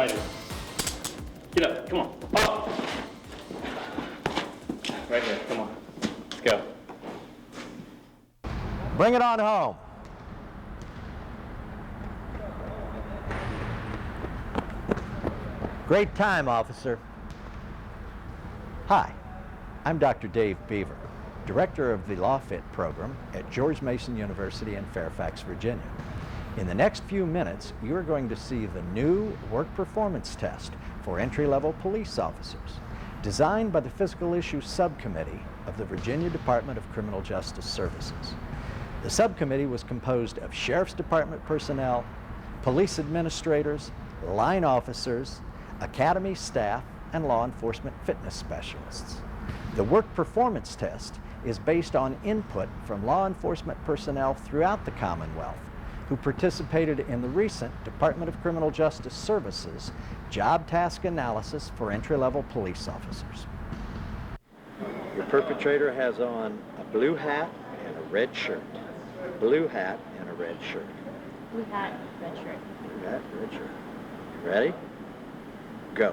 fighting. Get up, come on, up! Right here, come on, let's go. Bring it on home. Great time, officer. Hi, I'm Dr. Dave Beaver, Director of the LawFit program at George Mason University in Fairfax, Virginia. In the next few minutes, you are going to see the new work performance test for entry-level police officers, designed by the Physical Issues Subcommittee of the Virginia Department of Criminal Justice Services. The subcommittee was composed of Sheriff's Department personnel, police administrators, line officers, academy staff, and law enforcement fitness specialists. The work performance test is based on input from law enforcement personnel throughout the Commonwealth who participated in the recent Department of Criminal Justice Services job task analysis for entry-level police officers. Your perpetrator has on a blue hat and a red shirt. Blue hat and a red shirt. Blue hat, red shirt. Blue hat, red shirt. You ready? Go.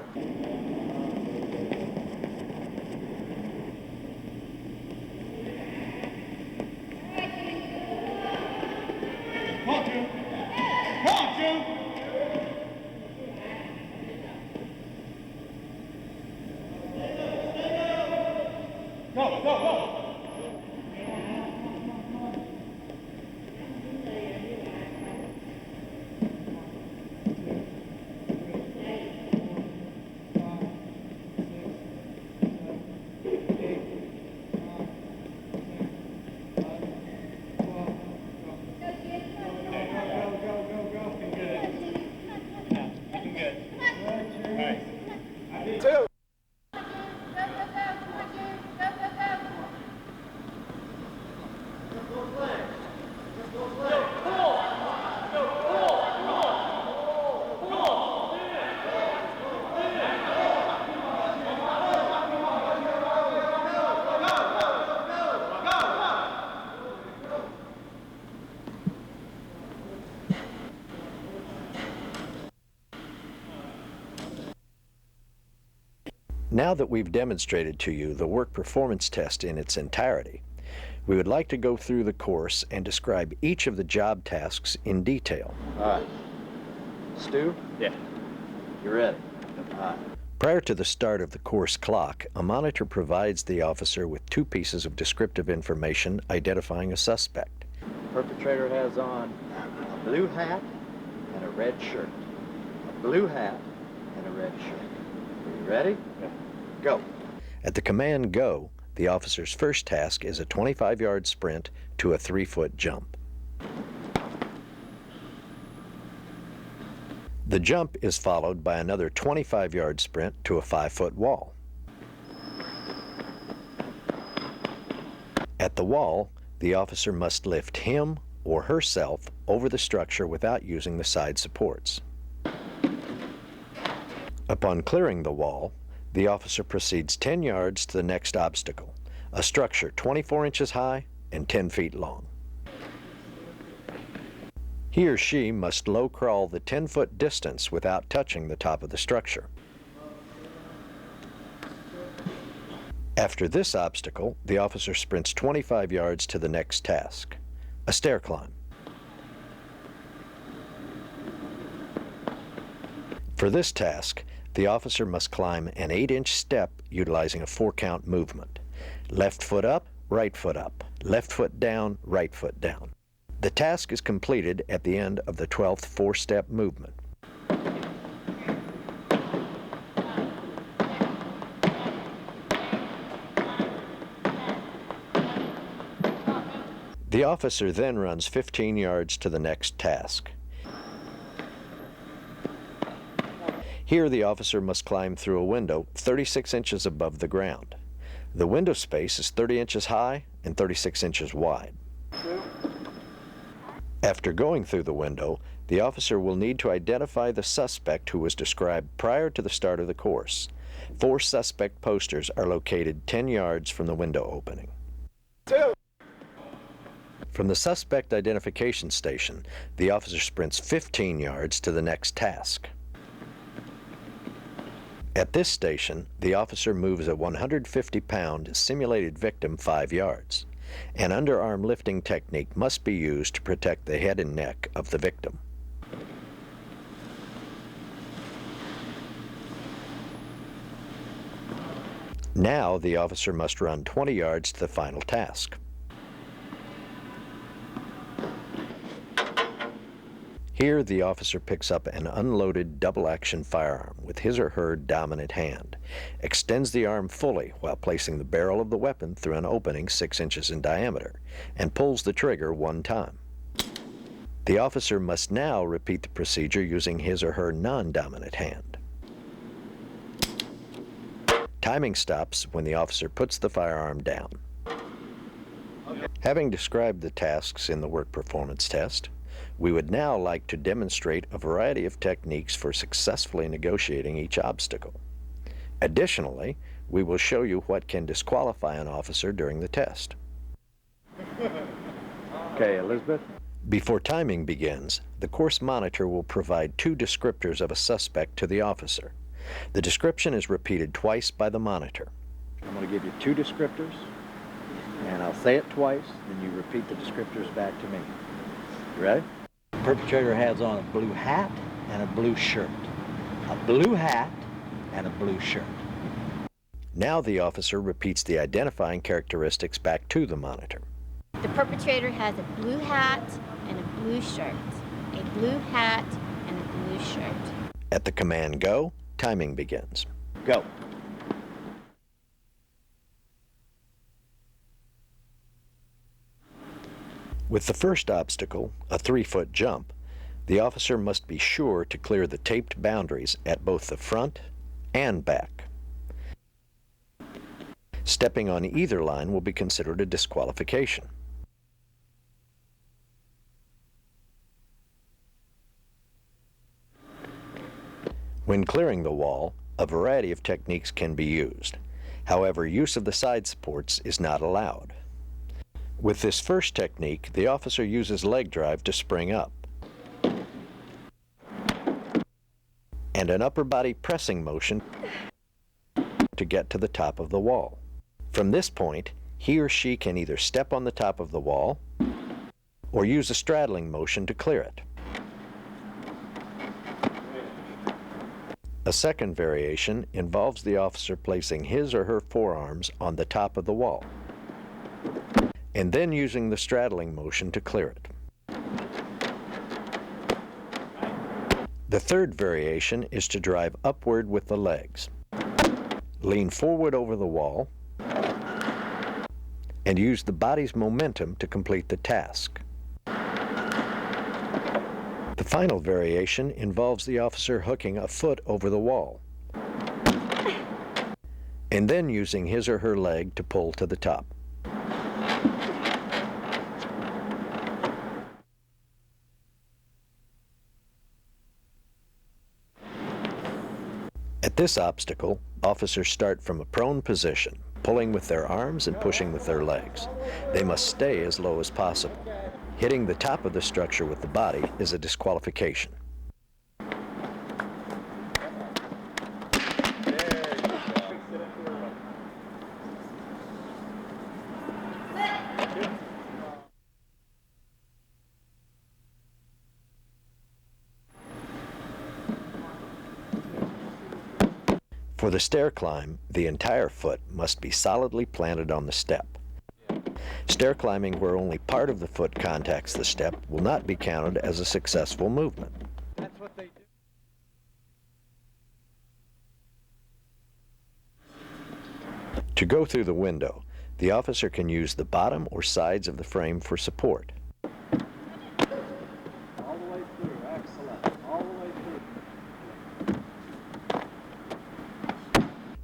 Now that we've demonstrated to you the work performance test in its entirety, we would like to go through the course and describe each of the job tasks in detail. All right. Stu? Yeah. You ready? All right. Prior to the start of the course clock, a monitor provides the officer with two pieces of descriptive information identifying a suspect. The perpetrator has on a blue hat and a red shirt. A blue hat and a red shirt. Are you ready? Yeah. Go. At the command go, the officer's first task is a 25-yard sprint to a 3-foot jump. The jump is followed by another 25-yard sprint to a 5-foot wall. At the wall, the officer must lift him or herself over the structure without using the side supports. Upon clearing the wall, the officer proceeds 10 yards to the next obstacle, a structure 24 inches high and 10 feet long. He or she must low crawl the 10-foot distance without touching the top of the structure. After this obstacle, the officer sprints 25 yards to the next task, a stair climb. For this task, the officer must climb an 8-inch step utilizing a 4-count movement. Left foot up, right foot up. Left foot down, right foot down. The task is completed at the end of the 12th 4-step movement. The officer then runs 15 yards to the next task. Here, the officer must climb through a window 36 inches above the ground. The window space is 30 inches high and 36 inches wide. After going through the window, the officer will need to identify the suspect who was described prior to the start of the course. 4 suspect posters are located 10 yards from the window opening. From the suspect identification station, the officer sprints 15 yards to the next task. At this station, the officer moves a 150-pound simulated victim 5 yards. An underarm lifting technique must be used to protect the head and neck of the victim. Now the officer must run 20 yards to the final task. Here the officer picks up an unloaded double-action firearm with his or her dominant hand, extends the arm fully while placing the barrel of the weapon through an opening 6 inches in diameter, and pulls the trigger 1 time. The officer must now repeat the procedure using his or her non-dominant hand. Timing stops when the officer puts the firearm down. Having described the tasks in the work performance test, we would now like to demonstrate a variety of techniques for successfully negotiating each obstacle. Additionally, we will show you what can disqualify an officer during the test. Okay, Elizabeth. Before timing begins, the course monitor will provide 2 descriptors of a suspect to the officer. The description is repeated twice by the monitor. I'm going to give you 2 descriptors, and I'll say it twice, then you repeat the descriptors back to me. You ready? The perpetrator has on a blue hat and a blue shirt. A blue hat and a blue shirt. Now the officer repeats the identifying characteristics back to the monitor. The perpetrator has a blue hat and a blue shirt. A blue hat and a blue shirt. At the command go, timing begins. Go. With the first obstacle, a 3-foot jump, the officer must be sure to clear the taped boundaries at both the front and back. Stepping on either line will be considered a disqualification. When clearing the wall, a variety of techniques can be used. However, use of the side supports is not allowed. With this first technique, the officer uses leg drive to spring up, and an upper body pressing motion to get to the top of the wall. From this point, he or she can either step on the top of the wall or use a straddling motion to clear it. A second variation involves the officer placing his or her forearms on the top of the wall, and then using the straddling motion to clear it. The third variation is to drive upward with the legs. Lean forward over the wall and use the body's momentum to complete the task. The final variation involves the officer hooking a foot over the wall and then using his or her leg to pull to the top. At this obstacle, officers start from a prone position, pulling with their arms and pushing with their legs. They must stay as low as possible. Hitting the top of the structure with the body is a disqualification. For the stair climb, the entire foot must be solidly planted on the step. Stair climbing where only part of the foot contacts the step will not be counted as a successful movement. That's what they do. To go through the window, the officer can use the bottom or sides of the frame for support. All the way through. Excellent. All the way through.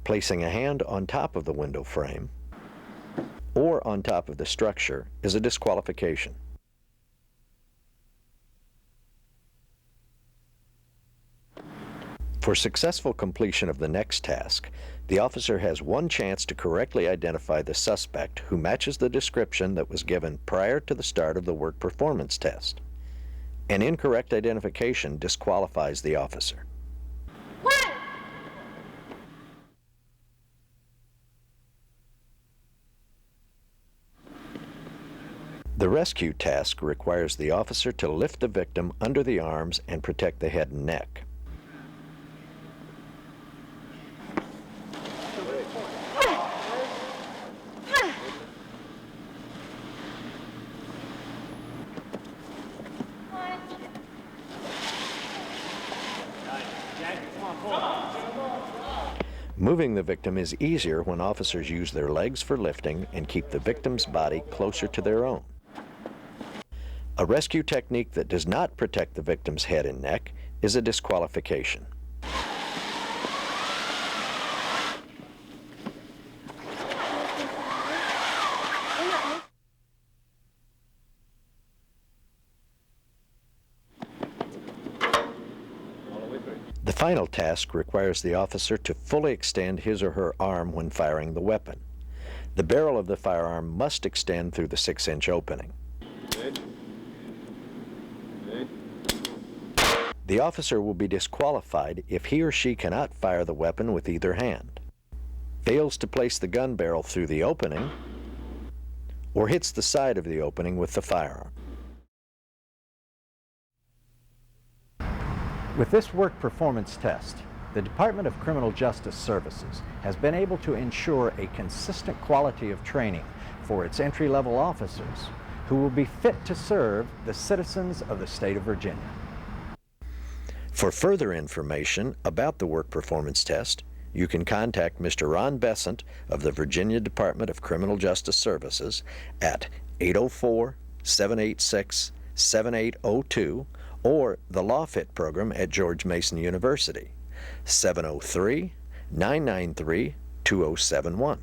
Placing a hand on top of the window frame or on top of the structure is a disqualification. For successful completion of the next task, the officer has one chance to correctly identify the suspect who matches the description that was given prior to the start of the work performance test. An incorrect identification disqualifies the officer. The rescue task requires the officer to lift the victim under the arms and protect the head and neck. Moving the victim is easier when officers use their legs for lifting and keep the victim's body closer to their own. A rescue technique that does not protect the victim's head and neck is a disqualification. The final task requires the officer to fully extend his or her arm when firing the weapon. The barrel of the firearm must extend through the 6-inch opening. Good. Good. The officer will be disqualified if he or she cannot fire the weapon with either hand, fails to place the gun barrel through the opening, or hits the side of the opening with the firearm. With this work performance test, the Department of Criminal Justice Services has been able to ensure a consistent quality of training for its entry-level officers who will be fit to serve the citizens of the state of Virginia. For further information about the work performance test, you can contact Mr. Ron Besant of the Virginia Department of Criminal Justice Services at 804-786-7802 or the LawFit program at George Mason University, 703-993-2071.